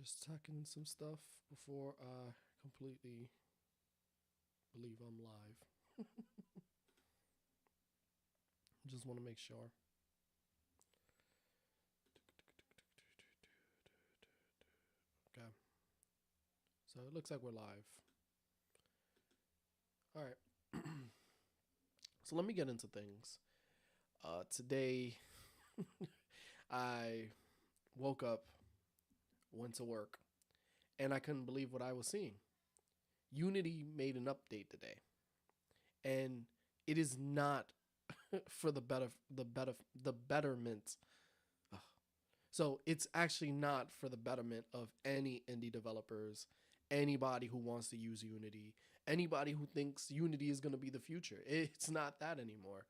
Just checking some stuff before I completely believe I'm live. Just want to make sure. Okay. So it looks like we're live. All right. So let me get into things. Today, I woke up, went to work, and I couldn't believe what I was seeing. Unity made an update today, and it is not for the betterment. So it's actually not for the betterment of any indie developers, anybody who wants to use Unity, anybody who thinks Unity is going to be the future. It's not that anymore.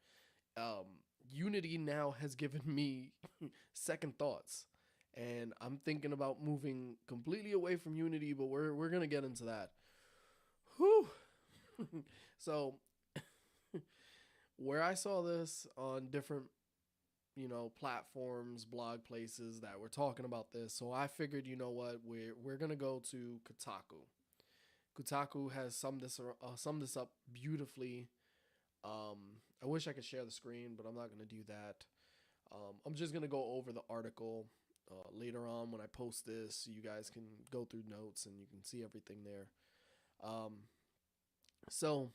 Unity now has given me second thoughts, and I'm thinking about moving completely away from Unity, but we're gonna get into that. Whew. So where I saw this on different platforms, blog places that were talking about this. So I figured, you know what, we're gonna go to Kotaku. Kotaku has summed this up beautifully. I wish I could share the screen, but I'm not gonna do that. I'm just gonna go over the article later on when I post this, so you guys can go through notes and you can see everything there. So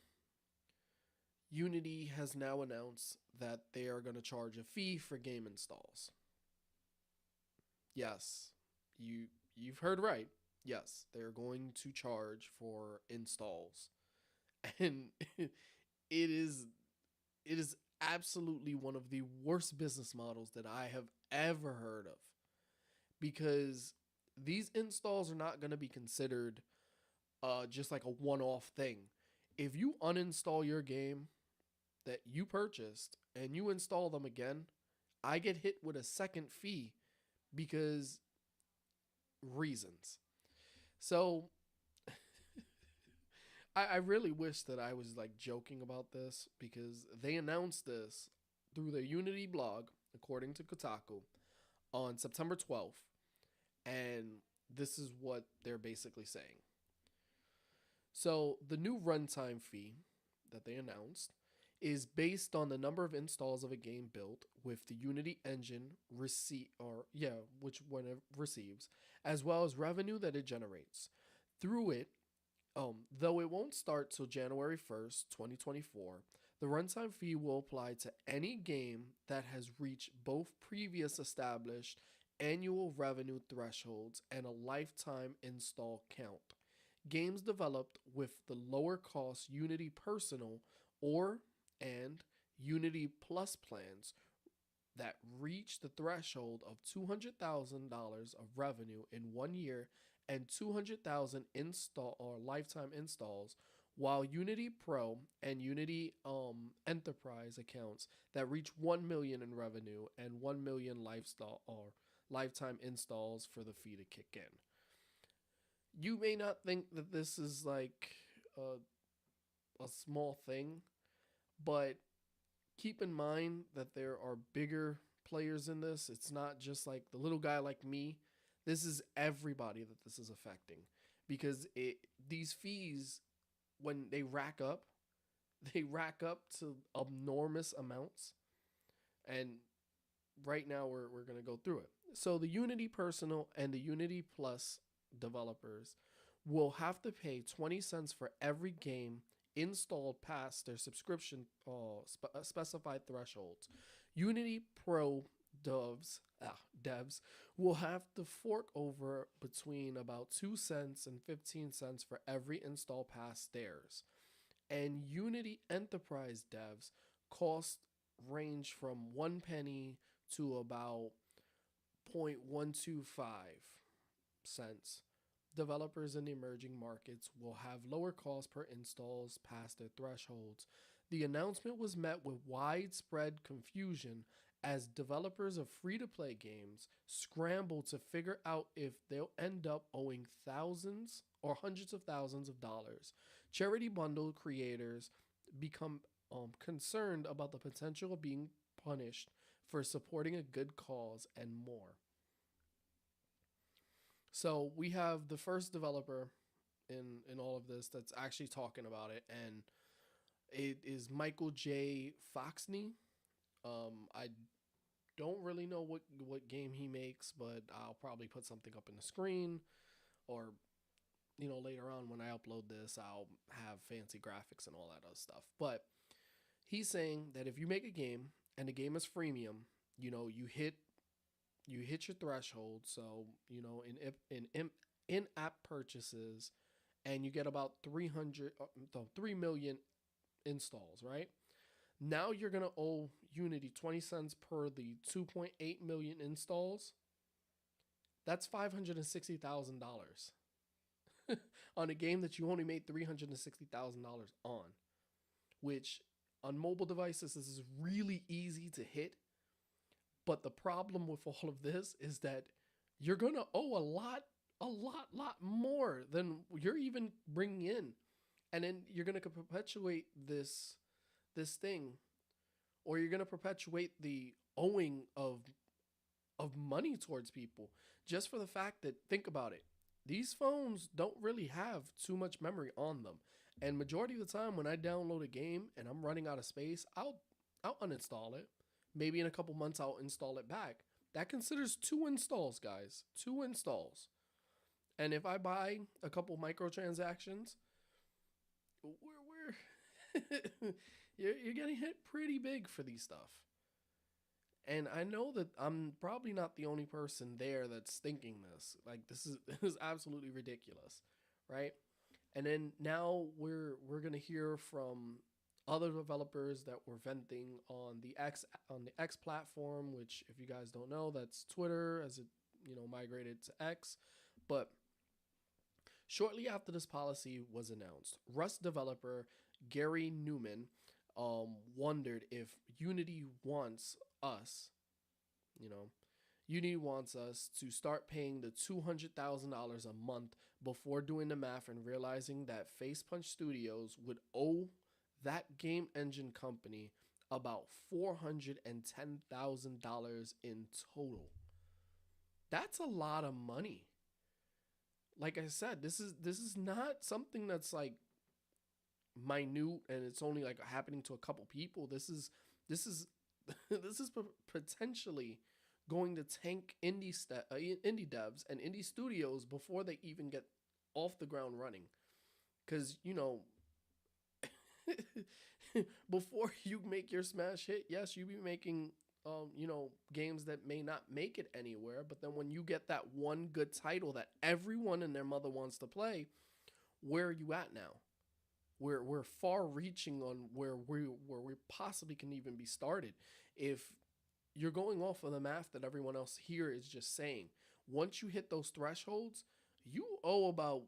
Unity has now announced that they are going to charge a fee for game installs. Yes, you've heard right. Yes, they're going to charge for installs. And is it is absolutely one of the worst business models that I have ever heard of, because these installs are not going to be considered just like a one-off thing. If you uninstall your game that you purchased and you install them again, I get hit with a second fee because reasons. So I really wish that I was like joking about this, because they announced this through their Unity blog, according to Kotaku, on September 12th. And this is what they're basically saying. So the new runtime fee that they announced is based on the number of installs of a game built with the Unity engine which one it receives, as well as revenue that it generates. Through it, though it won't start till January 1st, 2024, the runtime fee will apply to any game that has reached both previous established annual revenue thresholds and a lifetime install count. Games developed with the lower cost Unity Personal or and Unity Plus plans that reach the threshold of $200,000 of revenue in 1 year and 200,000 install or lifetime installs, while Unity Pro and Unity Enterprise accounts that reach 1 million in revenue and 1 million lifestyle or lifetime installs for the fee to kick in. You may not think that this is like a, a small thing, but keep in mind that there are bigger players in this. It's not just like the little guy like me. This is everybody that this is affecting, because these fees, when they rack up, they rack up to enormous amounts. And right now we're going to go through it. So the Unity Personal and the Unity Plus developers will have to pay 20 cents for every game installed past their subscription specified thresholds. Unity Pro devs will have to fork over between about 2 cents and 15 cents for every install past theirs. And Unity Enterprise devs cost range from 1 penny to about 0.125 cents. Developers in the emerging markets will have lower costs per installs past their thresholds. The announcement was met with widespread confusion as developers of free to play games scramble to figure out if they'll end up owing thousands or hundreds of thousands of dollars. Charity bundle creators become concerned about the potential of being punished for supporting a good cause and more. So we have the first developer in all of this that's actually talking about it, and it is Michael J. Foxney. I don't really know what game he makes, but I'll probably put something up in the screen, or later on when I upload this, I'll have fancy graphics and all that other stuff. But he's saying that if you make a game and the game is freemium, you hit your threshold. So in app purchases, and you get about 3 million installs, right? Now you're gonna owe Unity 20 cents per the 2.8 million installs. That's $560,000 on a game that you only made $360,000 on. Which on mobile devices this is really easy to hit. But the problem with all of this is that you're gonna owe a lot more than you're even bringing in, and then you're gonna perpetuate this thing, or you're gonna perpetuate the owing of money towards people just for the fact that, think about it, these phones don't really have too much memory on them, and majority of the time when I download a game and I'm running out of space, I'll uninstall it. Maybe in a couple months I'll install it back. That considers 2 installs, guys. 2 installs. And if I buy a couple microtransactions, we're you're getting hit pretty big for these stuff. And I know that I'm probably not the only person there that's thinking this. Like, this is this is absolutely ridiculous, right? And then now we're gonna hear from other developers that were venting on the X platform, which, if you guys don't know, that's Twitter as it migrated to X. But shortly after this policy was announced, Rust developer Gary Newman wondered if Unity wants us, you know, Unity wants us to start paying the $200,000 a month before doing the math and realizing that Facepunch Studios would owe that game engine company about $410,000 in total. That's a lot of money. Like I said, this is not something that's like minute and it's only like happening to a couple people. This is this is potentially going to tank indie devs and indie studios before they even get off the ground running. Because before you make your smash hit, yes, you be making games that may not make it anywhere, but then when you get that one good title that everyone and their mother wants to play, where are you at now? We're far reaching on where we possibly can even be started. If you're going off of the math that everyone else here is just saying, once you hit those thresholds, you owe about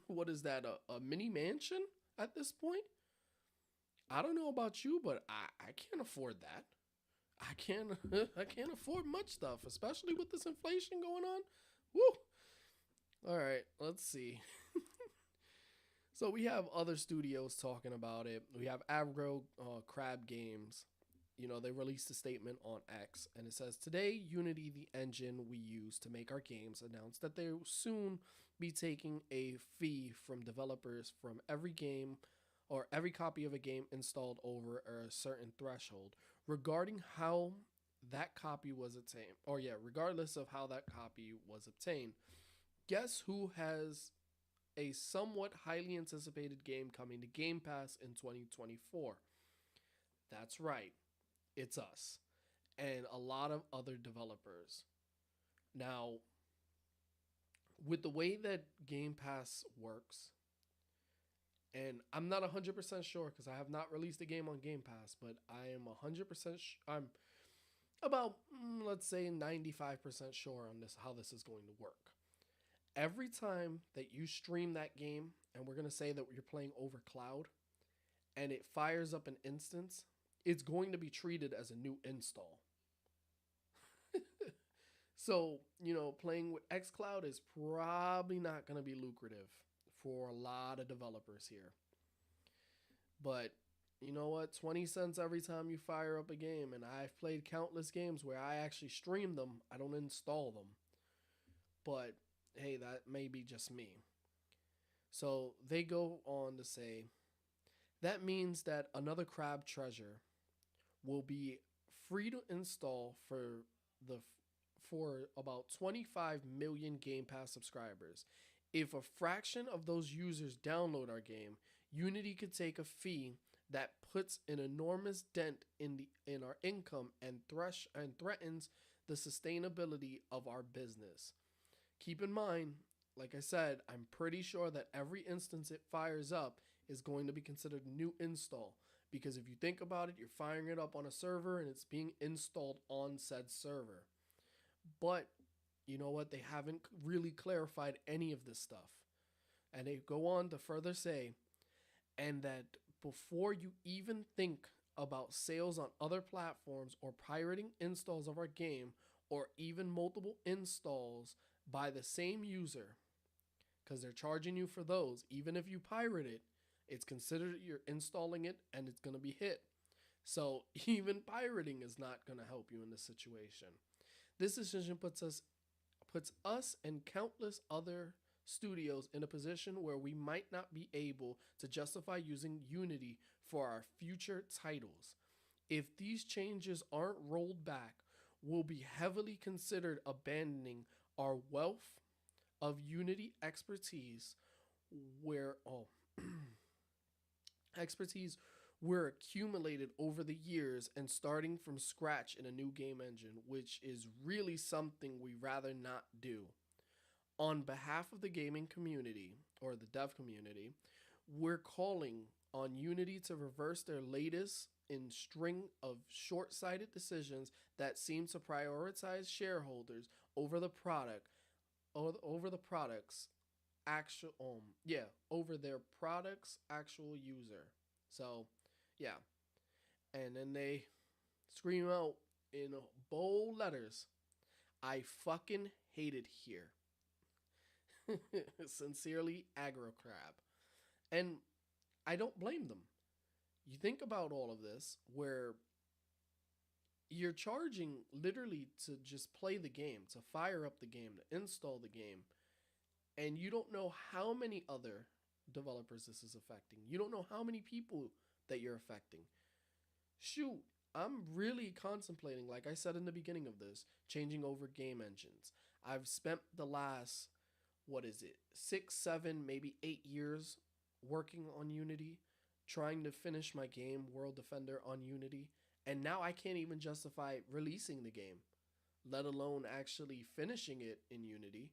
what is that, a mini mansion at this point? I don't know about you, but I can't afford that. I can't I can't afford much stuff, especially with this inflation going on. Woo! All right, let's see. So we have other studios talking about it. We have Agro Crab Games. They released a statement on X, and it says, "Today, Unity, the engine we use to make our games, announced that they will soon be taking a fee from developers from every game or every copy of a game installed over a certain threshold, regarding how that copy was obtained, or yeah, regardless of how that copy was obtained. Guess who has a somewhat highly anticipated game coming to Game Pass in 2024? That's right, it's us and a lot of other developers. Now, with the way that Game Pass works, and I'm not 100% sure because I have not released a game on Game Pass, but I am 100% I'm about, let's say, 95% sure on this, how this is going to work. Every time that you stream that game, and we're going to say that you're playing over cloud, and it fires up an instance, it's going to be treated as a new install. So, playing with xCloud is probably not going to be lucrative for a lot of developers here. But you know what? 20 cents every time you fire up a game. And I've played countless games where I actually stream them, I don't install them. But hey, that may be just me. So they go on to say that means that another crab treasure will be free to install the for about 25 million Game Pass subscribers. If a fraction of those users download our game, Unity could take a fee that puts an enormous dent in our income and threatens the sustainability of our business. Keep in mind, like I said, I'm pretty sure that every instance it fires up is going to be considered a new install. Because if you think about it, you're firing it up on a server and it's being installed on said server. But you know what? They haven't really clarified any of this stuff. And they go on to further say, and that before you even think about sales on other platforms or pirating installs of our game or even multiple installs by the same user, because they're charging you for those, even if you pirate it, it's considered you're installing it and it's going to be hit. So even pirating is not going to help you in this situation. This decision puts us and countless other studios in a position where we might not be able to justify using Unity for our future titles. If these changes aren't rolled back, we'll be heavily considered abandoning our wealth of Unity where oh expertise were accumulated over the years and starting from scratch in a new game engine, which is really something we rather not do. On behalf of the gaming community or the dev community, we're calling on Unity to reverse their latest in string of short-sighted decisions that seem to prioritize shareholders over the product or over the product's actual over their product's actual user. So, yeah. And then they scream out in bold letters, I fucking hate it here. Sincerely, Aggro Crab. And I don't blame them. You think about all of this where you're charging literally to just play the game, to fire up the game, to install the game, and you don't know how many other developers this is affecting. You don't know how many people that you're affecting. Shoot, I'm really contemplating, like I said in the beginning of this, changing over game engines. I've spent the last, what is it, 6, 7, maybe 8 years working on Unity, trying to finish my game, World Defender, on Unity. And now I can't even justify releasing the game, let alone actually finishing it in Unity,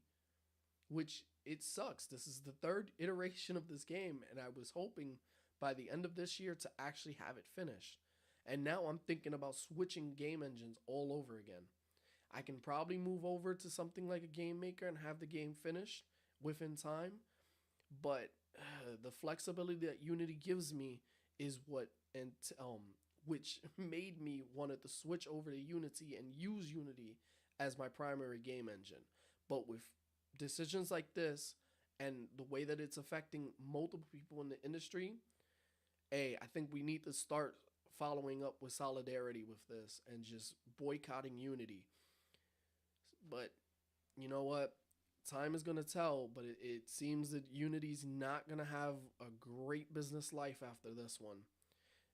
which it sucks. This is the third iteration of this game, and I was hoping by the end of this year to actually have it finished. And now I'm thinking about switching game engines all over again. I can probably move over to something like a game maker and have the game finished within time, but the flexibility that Unity gives me is what and which made me wanted to switch over to Unity and use Unity as my primary game engine. But with decisions like this and the way that it's affecting multiple people in the industry, hey, I think we need to start following up with solidarity with this and just boycotting Unity. But you know what? Time is going to tell, but it seems that Unity's not going to have a great business life after this one.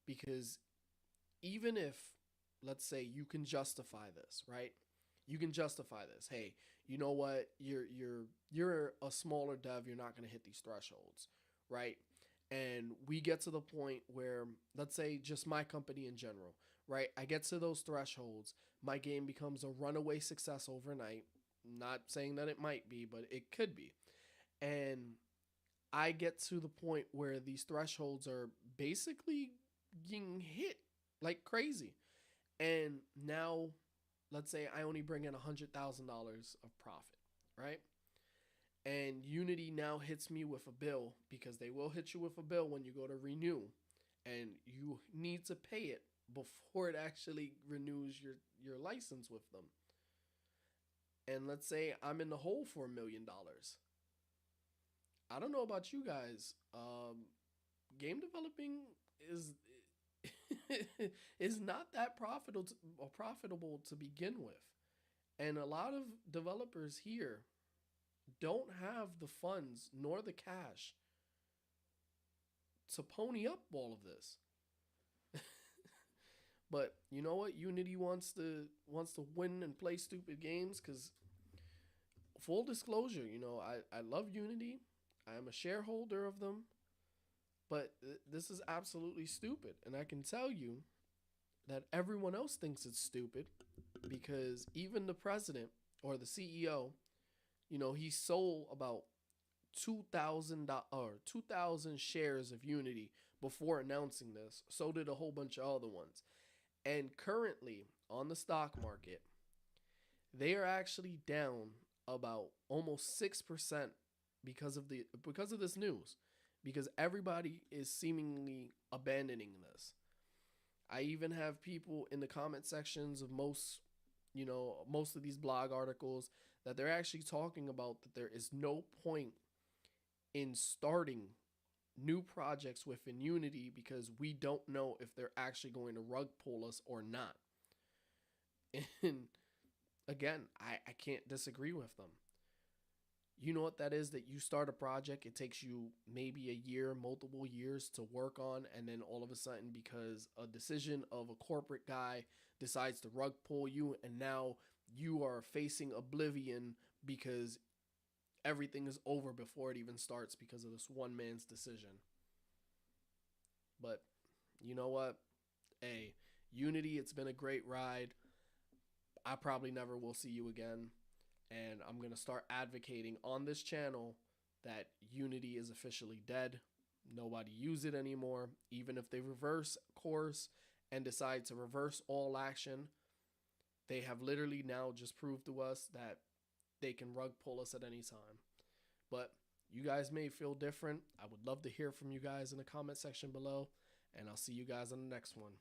Because even if, let's say, you can justify this, right? You can justify this. Hey, you know what? You're a smaller dev. You're not going to hit these thresholds, right? And we get to the point where, let's say, just my company in general, right? I get to those thresholds. My game becomes a runaway success overnight. Not saying that it might be, but it could be. And I get to the point where these thresholds are basically getting hit like crazy. And now, let's say I only bring in $100,000 of profit, right? And Unity now hits me with a bill because they will hit you with a bill when you go to renew, and you need to pay it before it actually renews your license with them. And let's say I'm in the hole for $1 million. I don't know about you guys. Game developing is is not that profitable to begin with, and a lot of developers here don't have the funds nor the cash to pony up all of this. But you know what? Unity wants to win and play stupid games because full disclosure, I love Unity. I'm a shareholder of them, but this is absolutely stupid, and I can tell you that everyone else thinks it's stupid because even the president or the CEO, he sold about 2,000 or 2,000 shares of Unity before announcing this. So did a whole bunch of other ones. And currently on the stock market, they are actually down about almost 6% because of this news, because everybody is seemingly abandoning this. I even have people in the comment sections of most of these blog articles that they're actually talking about that there is no point in starting new projects within Unity because we don't know if they're actually going to rug pull us or not. And again, I can't disagree with them. You know what that is? That you start a project, it takes you maybe a year, multiple years to work on, and then all of a sudden, because a decision of a corporate guy decides to rug pull you, and now you are facing oblivion because everything is over before it even starts because of this one man's decision. But you know what? Hey, Unity, it's been a great ride. I probably never will see you again. And I'm going to start advocating on this channel that Unity is officially dead. Nobody use it anymore. Even if they reverse course and decide to reverse all action, they have literally now just proved to us that they can rug pull us at any time. But you guys may feel different. I would love to hear from you guys in the comment section below. And I'll see you guys on the next one.